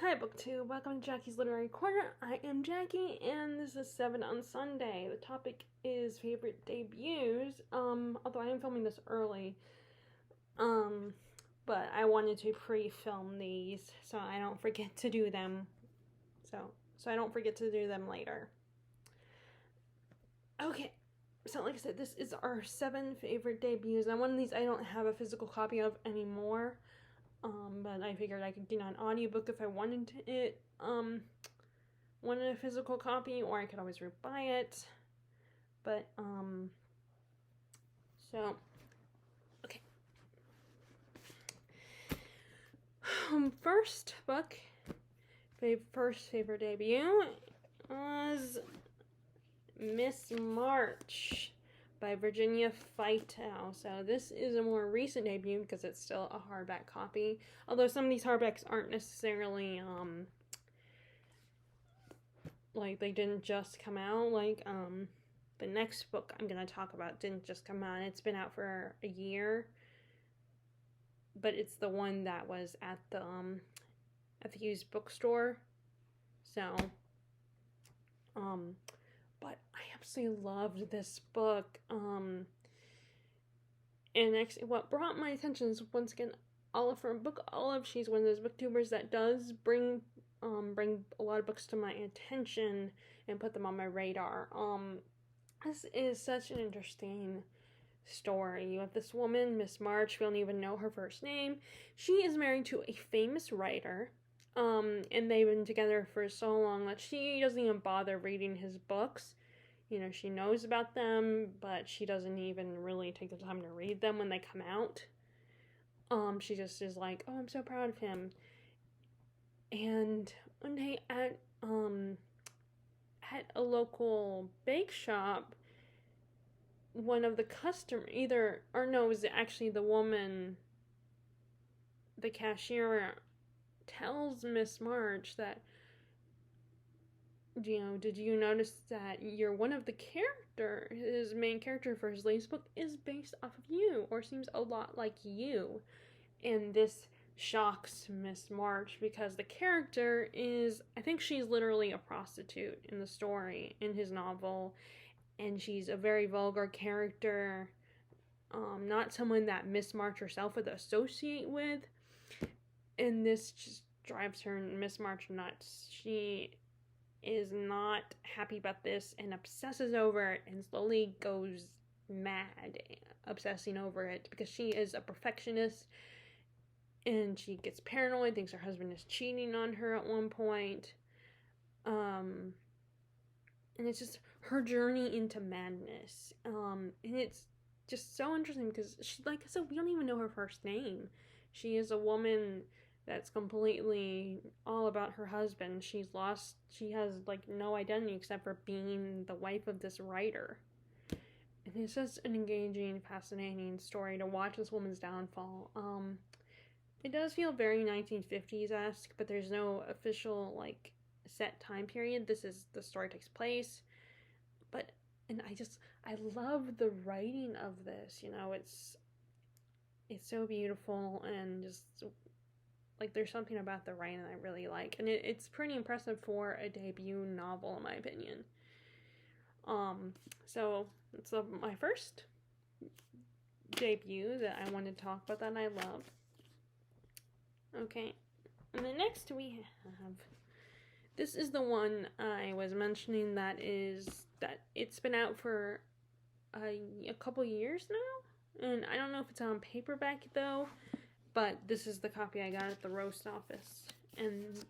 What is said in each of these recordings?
Hi, BookTube. Welcome to Jackie's Literary Corner. I am Jackie, and this is 7 on Sunday. The topic is favorite debuts. Although I am filming this early, but I wanted to pre-film these so I don't forget to do them. So I don't forget to do them later. Okay. So like I said, this is our 7 favorite debuts. Now, one of these I don't have a physical copy of anymore. But I figured I could get an audiobook if I wanted a physical copy, or I could always buy it. But, so, okay. First book, first favorite debut was Miss March by Virginia Faito. So this is a more recent debut because it's still a hardback copy. Although some of these hardbacks aren't necessarily, like they didn't just come out. Like, the next book I'm going to talk about didn't just come out. It's been out for a year. But it's the one that was at the used bookstore. So, but I absolutely loved this book. And actually, what brought my attention is, once again, Olive from Book Olive. She's one of those booktubers that does bring a lot of books to my attention and put them on my radar. This is such an interesting story. You have this woman, Miss March. We don't even know her first name. She is married to a famous writer. And they've been together for so long that she doesn't even bother reading his books. You know, she knows about them, but she doesn't even really take the time to read them when they come out. She just is like, oh, I'm so proud of him. And one day at a local bake shop, one of the it was actually the woman, the cashier, tells Miss March that, you know, did you notice that you're one of the his main character for his latest book is based off of you, or seems a lot like you? And this shocks Miss March because the character is, I think she's literally a prostitute in the story, in his novel, and she's a very vulgar character, not someone that Miss March herself would associate with, and this just drives her, Miss March, nuts. She is not happy about this and obsesses over it and slowly goes mad obsessing over it because she is a perfectionist and she gets paranoid, thinks her husband is cheating on her at one point. And it's just her journey into madness. And it's just so interesting because she, like I said, we don't even know her first name. She is a woman that's completely all about her husband. She has like no identity except for being the wife of this writer. And it's just an engaging, fascinating story to watch this woman's downfall. It does feel very 1950s-esque, but there's no official, like, set time period. The story takes place. And I love the writing of this, you know, it's so beautiful, and just, like, there's something about the writing that I really like, and it's pretty impressive for a debut novel, in my opinion. So it's my first debut that I wanted to talk about that I love. Okay, and the next we have, this is the one I was mentioning that it's been out for a couple years now, and I don't know if it's on paperback though, but this is the copy I got at the roast office, and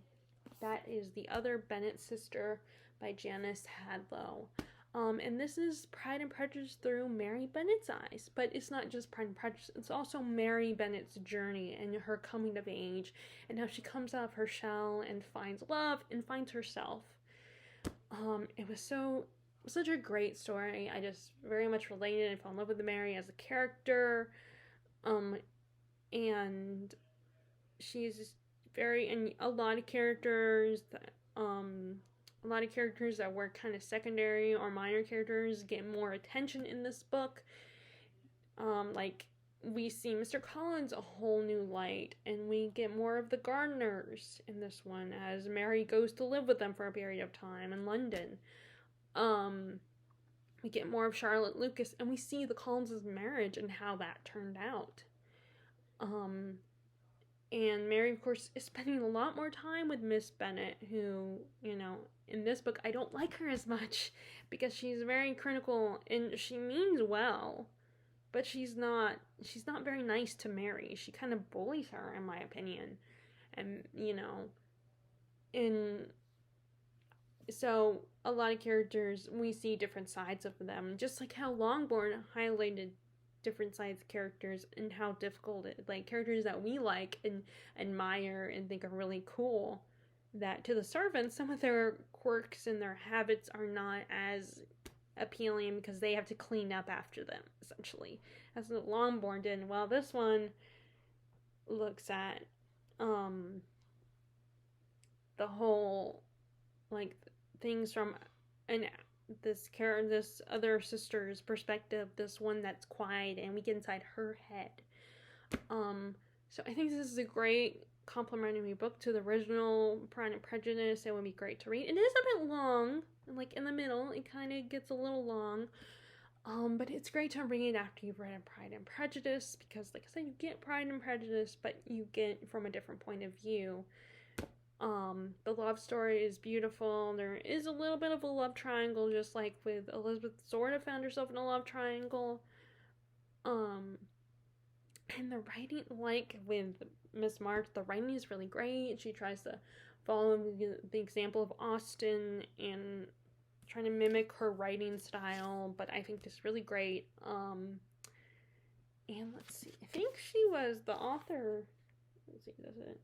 that is The Other Bennett Sister by Janice Hadlow. And this is Pride and Prejudice through Mary Bennett's eyes, but it's not just Pride and Prejudice, it's also Mary Bennett's journey and her coming of age, and how she comes out of her shell and finds love and finds herself. It was such a great story. I just very much related and fell in love with Mary as a character. And she's and a lot of characters that were kind of secondary or minor characters get more attention in this book. Like we see Mr. Collins a whole new light, and we get more of the Gardeners in this one as Mary goes to live with them for a period of time in London. We get more of Charlotte Lucas, and we see the Collins' marriage and how that turned out. And Mary, of course, is spending a lot more time with Miss Bennett, who, in this book, I don't like her as much because she's very critical and she means well, but she's not very nice to Mary. She kind of bullies her, in my opinion. And, and so a lot of characters, we see different sides of them, just like how Longbourn highlighted different sides of characters and how difficult characters that we like and admire and think are really cool, that to the servants some of their quirks and their habits are not as appealing because they have to clean up after them, essentially, as Longbourn did. Well, this one looks at the whole things from this other sister's perspective, this one that's quiet, and we get inside her head. So I think this is a great complementary book to the original Pride and Prejudice. It would be great to read. It is a bit long, in the middle, it kind of gets a little long. But it's great to read after you've read Pride and Prejudice, because, like I said, you get Pride and Prejudice, but you get from a different point of view. The love story is beautiful. There is a little bit of a love triangle, just like with Elizabeth sort of found herself in a love triangle. And the writing, like with Miss March, the writing is really great. She tries to follow the example of Austen and trying to mimic her writing style, but I think it's really great. And let's see, I think she was the author. Let's see, does it?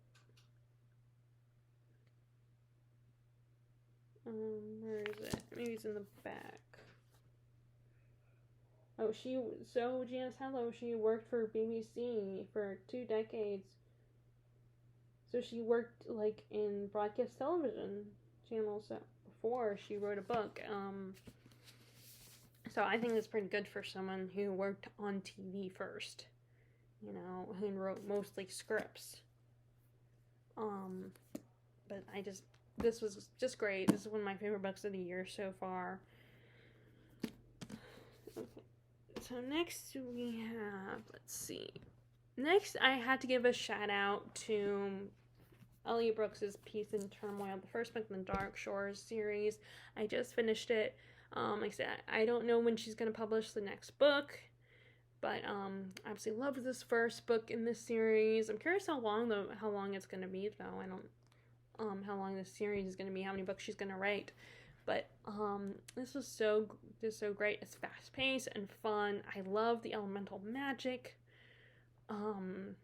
Where is it? Maybe it's in the back. Oh, Janice Hallow, she worked for BBC for 2 decades. So she worked, in broadcast television channels before she wrote a book. So I think that's pretty good for someone who worked on TV first. Who wrote mostly scripts. But this was just great. This is one of my favorite books of the year so far. Okay. So next we have, let's see. Next, I had to give a shout out to Elliot Brooks's piece in Turmoil, the first book in the Dark Shores series. I just finished it. Like I said, I don't know when she's going to publish the next book, but I absolutely love this first book in this series. I'm curious how long it's going to be, though. I don't how long this series is going to be, how many books she's going to write. But this was so great. It's fast paced and fun. I love the elemental magic. I'm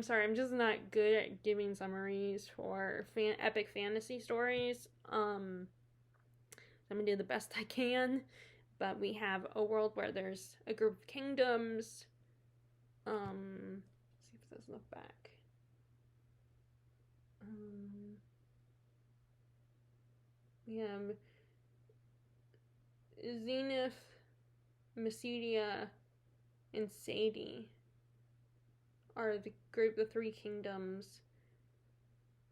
sorry, I'm just not good at giving summaries for epic fantasy stories. I'm gonna do the best I can. But we have a world where there's a group of kingdoms. Let's see if it says in the back. We have Zenith, Mycedia, and Sadie are the 3 kingdoms.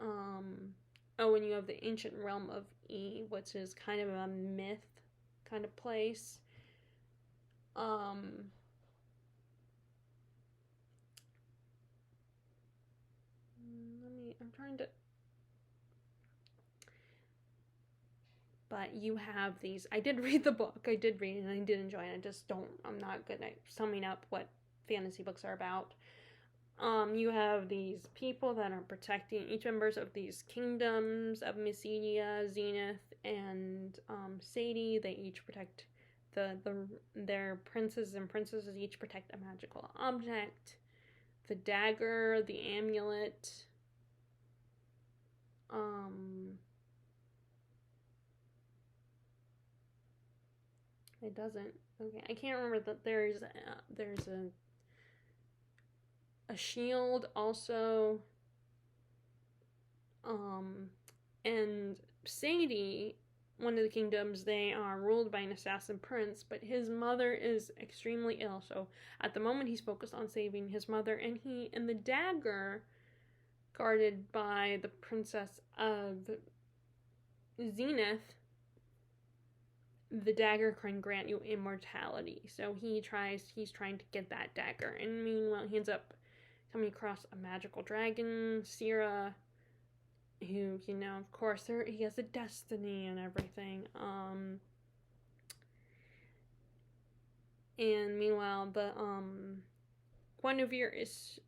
And you have the ancient realm of E, which is kind of a myth kind of place. But you have these, I did read the book, I did read it, and I did enjoy it. I'm not good at summing up what fantasy books are about. You have these people that are protecting each members of these kingdoms of Mycedia, Zenith, and Sadie. They each protect their princes and princesses each protect a magical object. The dagger, the amulet. It doesn't. Okay, I can't remember that there's a shield also. And Sadie one of the kingdoms, they are ruled by an assassin prince, but his mother is extremely ill. So at the moment, he's focused on saving his mother, and the dagger guarded by the princess of Zenith, the dagger can grant you immortality. So he's trying to get that dagger, and meanwhile, he ends up coming across a magical dragon, Syrah, who, of course, he has a destiny and everything. And meanwhile, the Guinevere is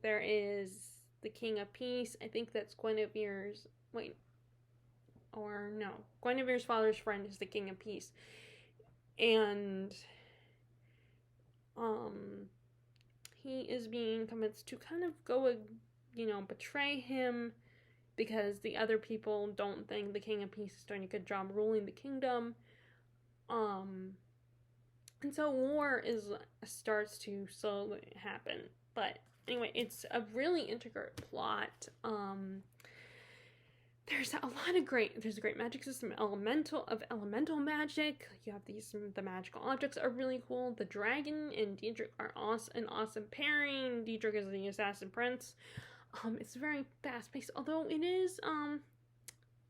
there is the King of Peace. I think that's Guinevere's Guinevere's father's friend is the King of Peace, and he is being convinced to kind of go, betray him, because the other people don't think the King of Peace is doing a good job ruling the kingdom. And so war starts to slowly happen. But anyway, it's a really intricate plot. There's a great magic system, elemental magic. You have the magical objects are really cool. The dragon and Diedrich are an awesome pairing. Diedrich is the assassin prince. It's very fast-paced, although it is a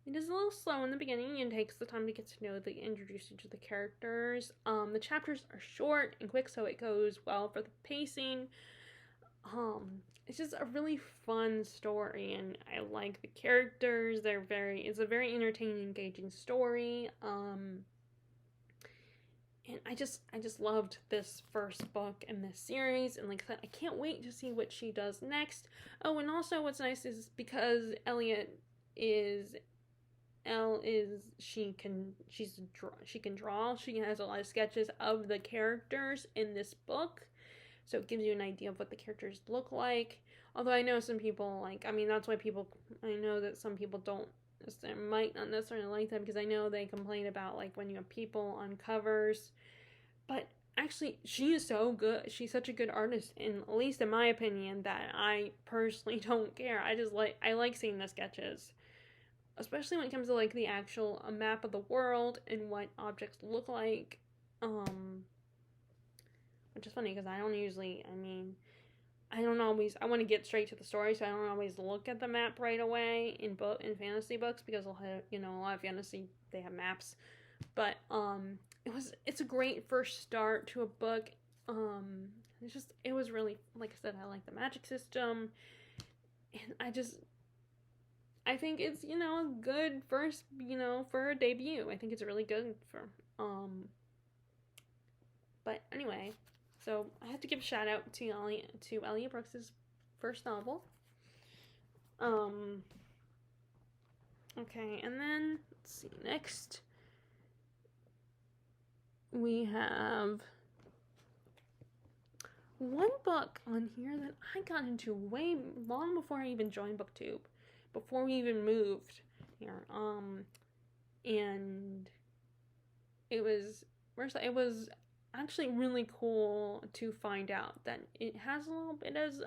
little slow in the beginning and takes the time to get to introduce you to the characters. The chapters are short and quick, so it goes well for the pacing. It's just a really fun story, and I like the characters. It's a very entertaining, engaging story. And I just loved this first book in this series, and like I said, I can't wait to see what she does next. Oh, and also what's nice is because she can draw. She has a lot of sketches of the characters in this book, so it gives you an idea of what the characters look like. Although I know some people that's why I know that some people might not necessarily like them, because I know they complain about when you have people on covers. But actually, she is so good. She's such a good artist, and at least in my opinion, that I personally don't care. I like seeing the sketches, especially when it comes to the actual map of the world and what objects look like. Which is funny because I don't usually. I want to get straight to the story, so I don't always look at the map right away in fantasy books, because a lot of fantasy, they have maps. But it's a great first start to a book. It was really, like I said, I like the magic system, and I think it's a good first for a debut. I think it's really good for But anyway. So I have to give a shout out to Elliot Brooks's first novel. Okay, and then let's see. Next, we have one book on here that I got into way long before I even joined BookTube, before we even moved here. And it was actually really cool to find out that it has a little bit as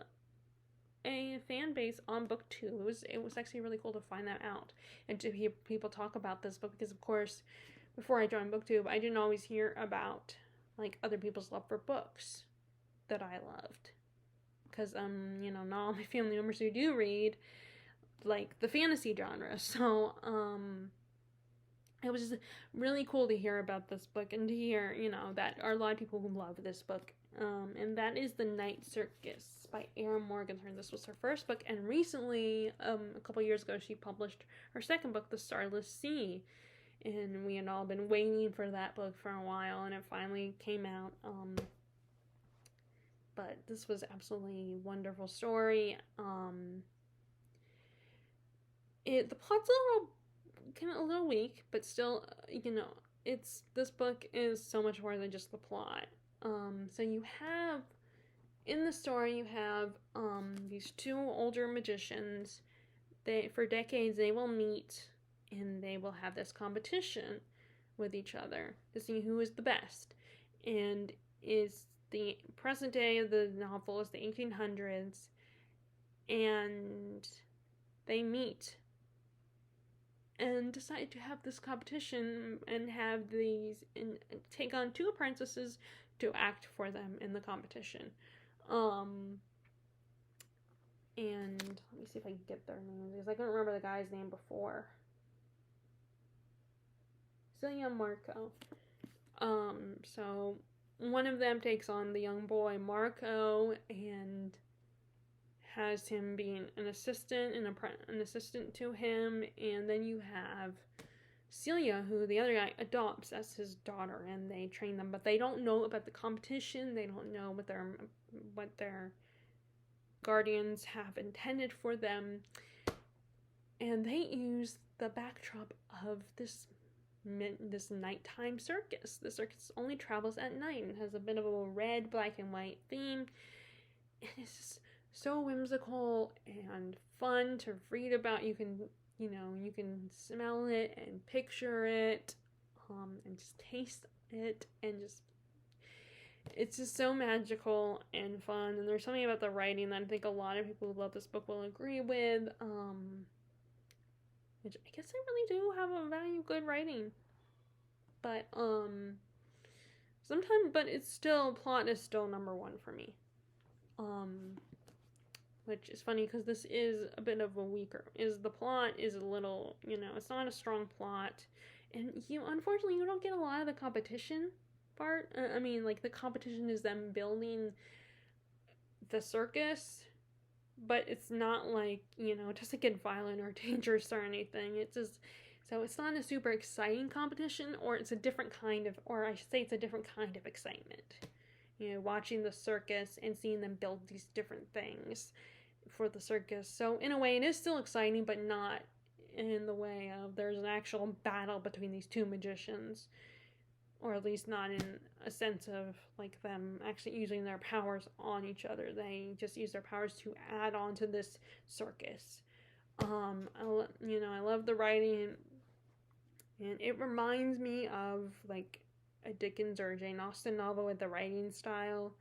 a fan base on BookTube. It was actually really cool to find that out and to hear people talk about this book, because of course before I joined BookTube I didn't always hear about other people's love for books that I loved, because not all my family members who do read the fantasy genre. So it was just really cool to hear about this book and to hear, that are a lot of people who love this book. And that is The Night Circus by Erin Morgenstern. This was her first book, and recently, a couple years ago, she published her second book, The Starless Sea. And we had all been waiting for that book for a while, and it finally came out. But this was absolutely wonderful story. The plot's a little weak, but still, this book is so much more than just the plot. So you have, in the story, you have these two older magicians. For decades, they will meet, and they will have this competition with each other to see who is the best. And is the present day of the novel is the 1800s, and they meet. and decide to have this competition and have these and take on 2 apprentices to act for them in the competition. And let me see if I can get their names, because I couldn't remember the guy's name before. Celia Marco. So one of them takes on the young boy Marco and has him being an assistant to him, and then you have Celia, who the other guy adopts as his daughter, and they train them, but they don't know about the competition. They don't know what their guardians have intended for them, and they use the backdrop of this nighttime circus. The circus only travels at night and has a bit of a red, black, and white theme, and it's just so whimsical and fun to read about. You can smell it and picture it, and just taste it, and it's just so magical and fun. And there's something about the writing that I think a lot of people who love this book will agree with, which I guess I really do have a value of good writing, but plot is still number 1 for me, which is funny because this is a bit of a the plot is a little, it's not a strong plot, and unfortunately you don't get a lot of the competition part. The competition is them building the circus, but it's not it doesn't get violent or dangerous or anything. It's just, so it's not a super exciting competition, or it's a different kind of, or I should say it's a different kind of excitement. Watching the circus and seeing them build these different things for the circus. So in a way it is still exciting, but not in the way of there's an actual battle between these 2 magicians, or at least not in a sense of them actually using their powers on each other. They just use their powers to add on to this circus. I love the writing, and it reminds me of a Dickens or a Jane Austen novel with the writing style.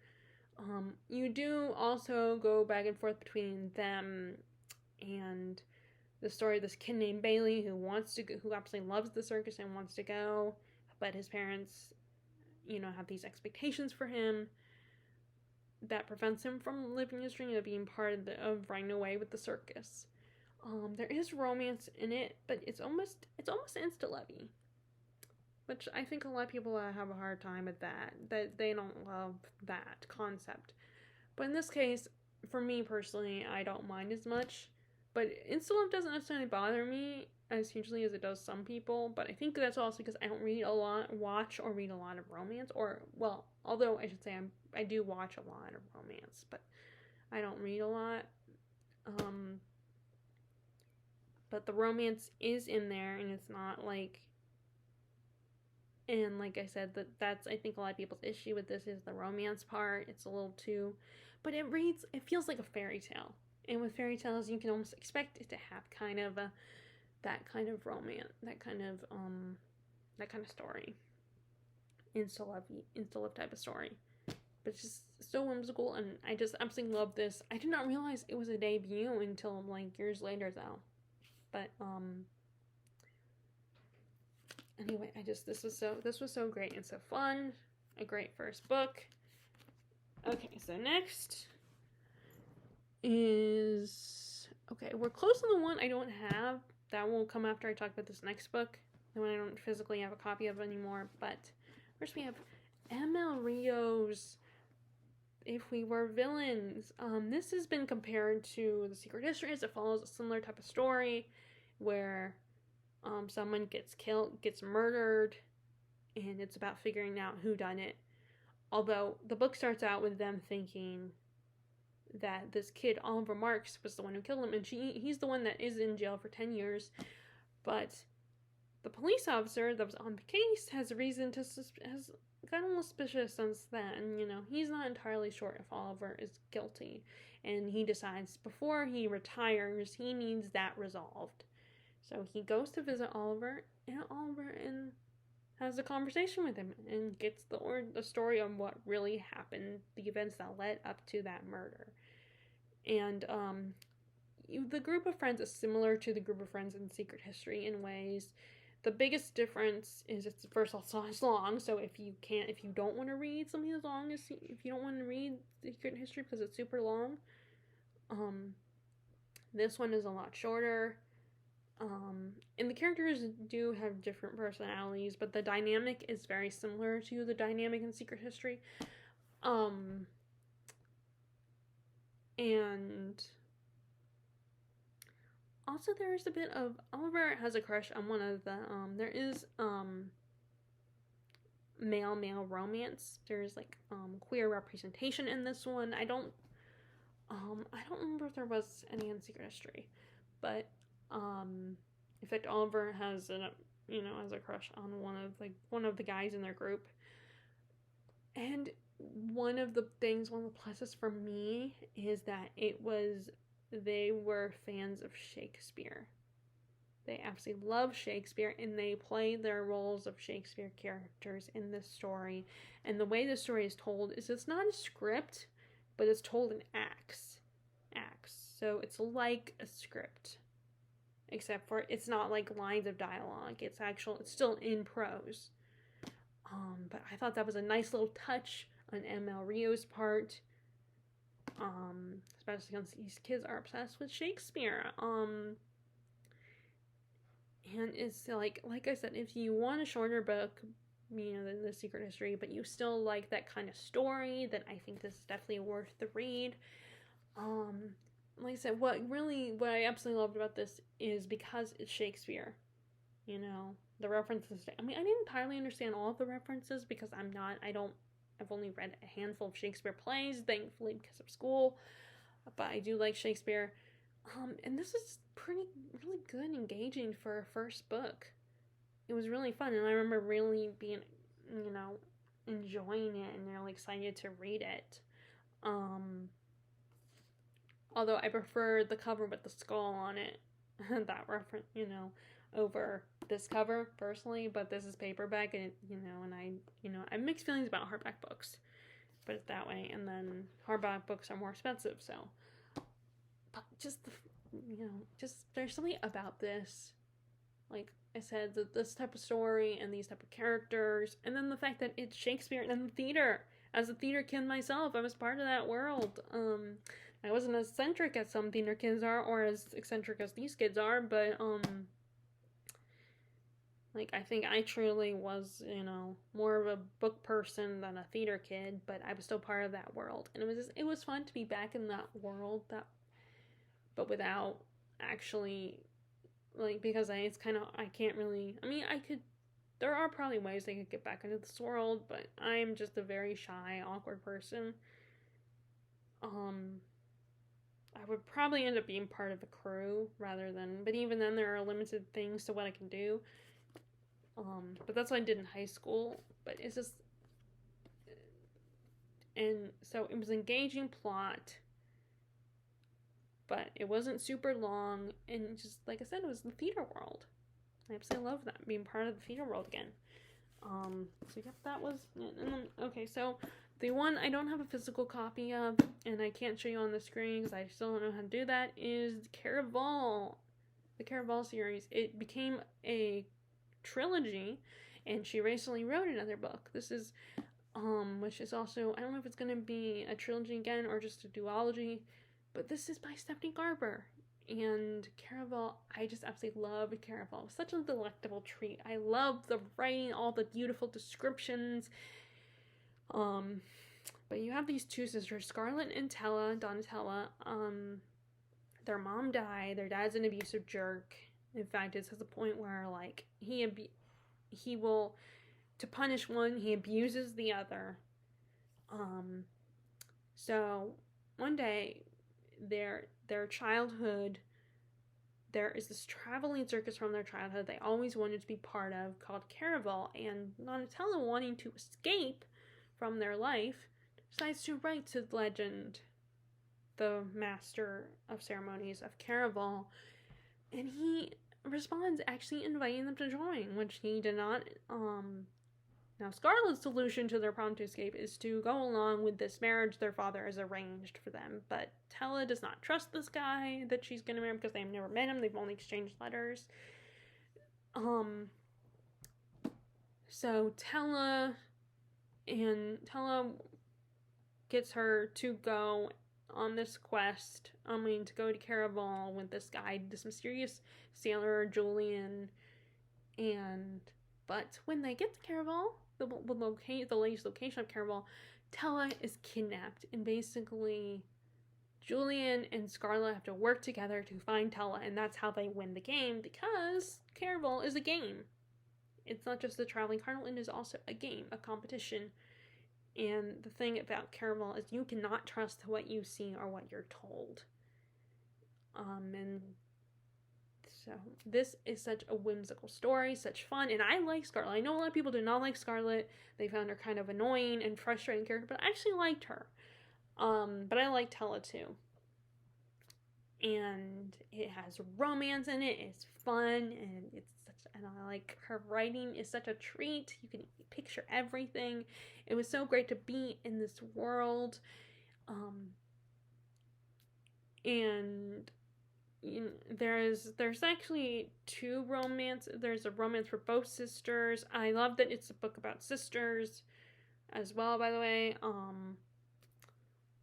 You do also go back and forth between them and the story of this kid named Bailey who absolutely loves the circus and wants to go, but his parents, have these expectations for him that prevents him from living his dream of being part of running away with the circus. There is romance in it, but it's almost insta-lovey, which I think a lot of people have a hard time with that they don't love that concept. But in this case, for me personally, I don't mind as much, but insta-love doesn't necessarily bother me as hugely as it does some people, but I think that's also because I don't watch or read a lot of romance, although I should say I do watch a lot of romance, but I don't read a lot. But the romance is in there, and it's not and like I said, that's I think a lot of people's issue with this is the romance part. It's a little too, but it feels like a fairy tale, and with fairy tales you can almost expect it to have kind of that kind of romance, that kind of story, insta-love type of story. But it's just so whimsical, and I just absolutely love this. I did not realize it was a debut until years later though. But anyway, this was so great and so fun. A great first book. Okay, so next is we're close to the one I don't have. That will come after I talk about this next book, the one I don't physically have a copy of anymore. But first we have M.L. Rio's If We Were Villains. This has been compared to The Secret History, as it follows a similar type of story where someone gets murdered, and it's about figuring out who done it. Although the book starts out with them thinking that this kid, Oliver Marks, was the one who killed him, and he's the one that is in jail for 10 years. But the police officer that was on the case has reason to has gotten a little suspicious since then. He's not entirely sure if Oliver is guilty, and he decides before he retires he needs that resolved. So he goes to visit Oliver, and has a conversation with him and gets the story on what really happened, the events that led up to that murder. And the group of friends is similar to the group of friends in Secret History in ways. The biggest difference is it's first of all it's long, so if you don't want to read something as long as if you don't want to read Secret History because it's super long, this one is a lot shorter. And the characters do have different personalities, but the dynamic is very similar to the dynamic in Secret History. And also there's a bit of Oliver has a crush on one of the there is male romance. There's like queer representation in this one. I don't remember if there was any in Secret History, but in fact Oliver has has a crush on one of the guys in their group. And one of the pluses for me is that they were fans of Shakespeare. They absolutely love Shakespeare, and they play their roles of Shakespeare characters in this story. And the way this story is told is it's not a script, but it's told in acts. So it's like a script, except for it's not like lines of dialogue. It's still in prose. But I thought that was a nice little touch on ML Rio's part. Especially since these kids are obsessed with Shakespeare. And it's like I said, if you want a shorter book, than The Secret History, but you still like that kind of story, then I think this is definitely worth the read. Like I said, what I absolutely loved about this is because it's Shakespeare. The references. I didn't entirely understand all of the references because I've only read a handful of Shakespeare plays, thankfully, because of school. But I do like Shakespeare. And this is really good and engaging for a first book. It was really fun, and I remember really being, enjoying it and really excited to read it. Although I prefer the cover with the skull on it, that reference, over this cover personally, but this is paperback, and and I have mixed feelings about hardback books, put it that way. And then hardback books are more expensive, so but just there's something about this, like I said, this type of story and these type of characters, and then the fact that it's Shakespeare and the theater. As a theater kid myself, I was part of that world. I wasn't as eccentric as some theater kids are, or as eccentric as these kids are, but I think I truly was, more of a book person than a theater kid, but I was still part of that world. And it was fun to be back in that world, but without actually, because I can't really, there are probably ways I could get back into this world, but I'm just a very shy, awkward person. I would probably end up being part of a crew but even then there are limited things to what I can do. But that's what I did in high school. But it's just, and so it was an engaging plot, but it wasn't super long, and just like I said, it was the theater world. I absolutely love that, being part of the theater world again. So yep, that was it. And then, okay, so the one I don't have a physical copy of, and I can't show you on the screen because I still don't know how to do that, is Caraval. The Caraval series. It became a trilogy, and she recently wrote another book. This is which is also, I don't know if it's going to be a trilogy again or just a duology, but this is by Stephanie Garber. And Caraval, I just absolutely love Caraval. It was such a delectable treat. I love the writing, all the beautiful descriptions. But you have these two sisters, Scarlett and Donatella. Their mom died. Their dad's an abusive jerk. In fact, it's to the point where, he will, to punish one, he abuses the other. So one day, their childhood, there is this traveling circus from their childhood they always wanted to be part of called Caraval, and Donatella, wanting to escape from their life, decides to write to Legend, the master of ceremonies of Caraval, and he responds actually inviting them to join, which he did not Now, Scarlett's solution to their problem to escape is to go along with this marriage their father has arranged for them. But Tella does not trust this guy that she's going to marry because they've never met him. They've only exchanged letters. So Tella gets her to go on this quest. To go to Caraval with this guy, this mysterious sailor, Julian. But when they get to Caraval, the latest location of Caraval, Tella is kidnapped, and basically Julian and Scarlett have to work together to find Tella, and that's how they win the game, because Caraval is a game. It's not just the traveling carnival, it is also a game, a competition. And the thing about Caraval is you cannot trust what you see or what you're told. And so this is such a whimsical story, such fun, and I like Scarlett. I know a lot of people do not like Scarlett. They found her kind of annoying and frustrating character, but I actually liked her. But I like Tella too. And it has romance in it. It's fun, and I like her writing is such a treat. You can picture everything. It was so great to be in this world. And there's actually two romance. There's a romance for both sisters. I love that it's a book about sisters as well, by the way.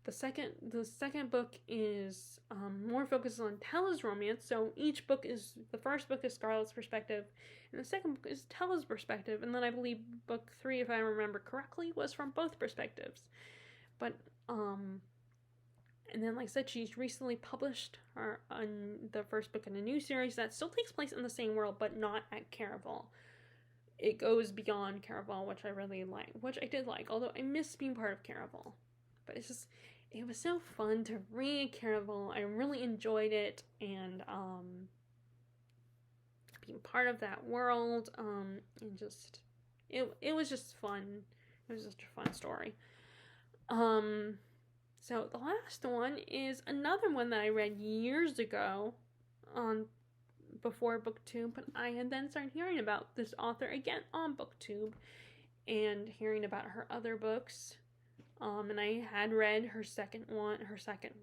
The second book is more focused on Tella's romance. So each book the first book is Scarlett's perspective, and the second book is Tella's perspective. And then I believe book 3, if I remember correctly, was from both perspectives. But and then, like I said, she's recently published the first book in a new series that still takes place in the same world, but not at Caraval. It goes beyond Caraval, which I really like, which I did like, although I miss being part of Caraval. But it was so fun to read Caraval. I really enjoyed it, and being part of that world, and just, it was just fun. It was just a fun story. So the last one is another one that I read years ago before BookTube, but I had then started hearing about this author again on BookTube and hearing about her other books. And I had read her second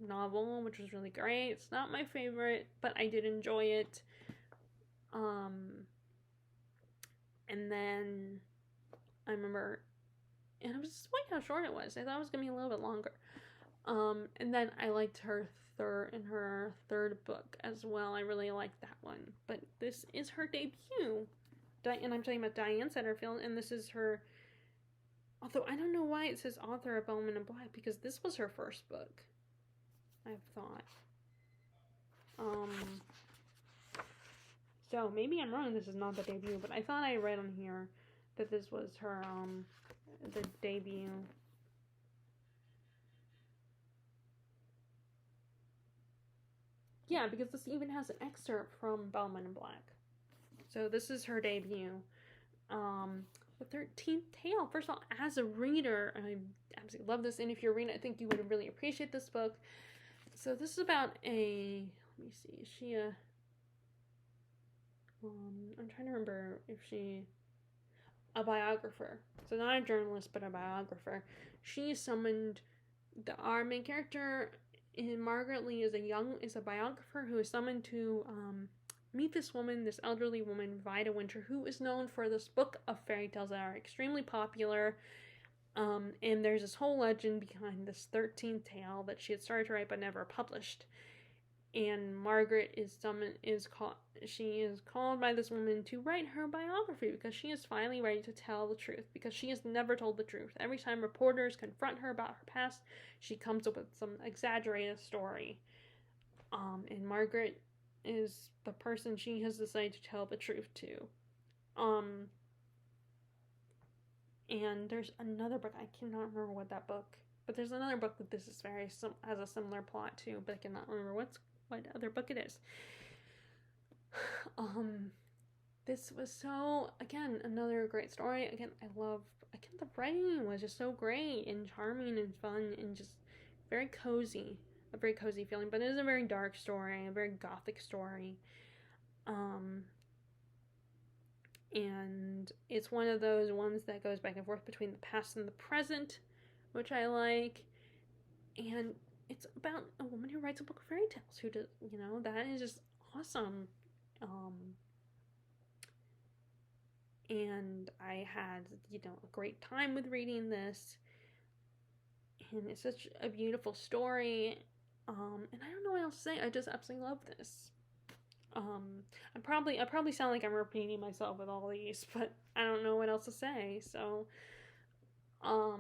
novel, which was really great. It's not my favorite, but I did enjoy it. And then I remember, and I was surprised how short it was. I thought it was going to be a little bit longer. And then I liked her third book as well. I really liked that one. But this is her debut. And I'm talking about Diane Setterfield, and this is her, although I don't know why it says author of Bowman and Black, because this was her first book, I've thought. So maybe I'm wrong, this is not the debut, but I thought I read on here that this was her, the debut. Yeah, because this even has an excerpt from Bowman and Black. So this is her debut. The 13th Tale. First of all, as a reader, I absolutely love this, and if you're a reader, I think you would really appreciate this book. So this is about let me see, is she I'm trying to remember if a biographer. So not a journalist, but a biographer. She summoned, our main character, Margaret Lee, is a biographer who is summoned to meet this woman, this elderly woman, Vida Winter, who is known for this book of fairy tales that are extremely popular. And there's this whole legend behind this 13th tale that she had started to write but never published. And Margaret is called by this woman to write her biography because she is finally ready to tell the truth, because she has never told the truth. Every time reporters confront her about her past, she comes up with some exaggerated story. And Margaret is the person she has decided to tell the truth to. And there's another book, I cannot remember what that book, but there's another book that this is has a similar plot to, but I cannot remember what other book it is. This was so, again, another great story. Again, the writing was just so great and charming and fun and just very cozy. A very cozy feeling, but it is a very dark story, a very gothic story. and it's one of those ones that goes back and forth between the past and the present, which I like. And it's about a woman who writes a book of fairy tales, who does, that is just awesome. And I had, a great time with reading this, and it's such a beautiful story. And I don't know what else to say. I just absolutely love this. I probably sound like I'm repeating myself with all these, but I don't know what else to say. So, I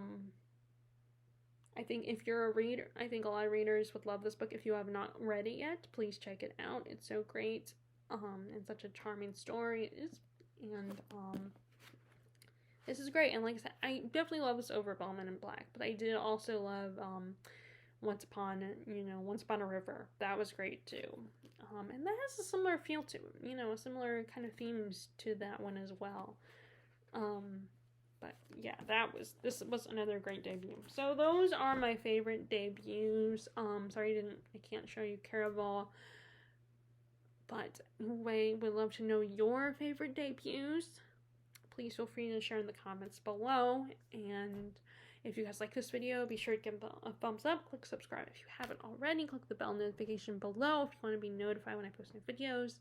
think if you're a reader, I think a lot of readers would love this book. If you have not read it yet, please check it out. It's so great, and such a charming story. This is great. And like I said, I definitely love this over Bellman in Black, but I did also love Once Upon a River. That was great too. And that has a similar feel to it, a similar kind of themes to that one as well. But yeah, this was another great debut. So those are my favorite debuts. Sorry I can't show you Caraval. But anyway, would love to know your favorite debuts. Please feel free to share in the comments below. And if you guys like this video, be sure to give a thumbs up. Click subscribe if you haven't already. Click the bell notification below if you want to be notified when I post new videos.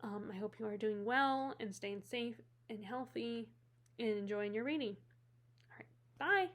I hope you are doing well and staying safe and healthy and enjoying your reading. All right, bye.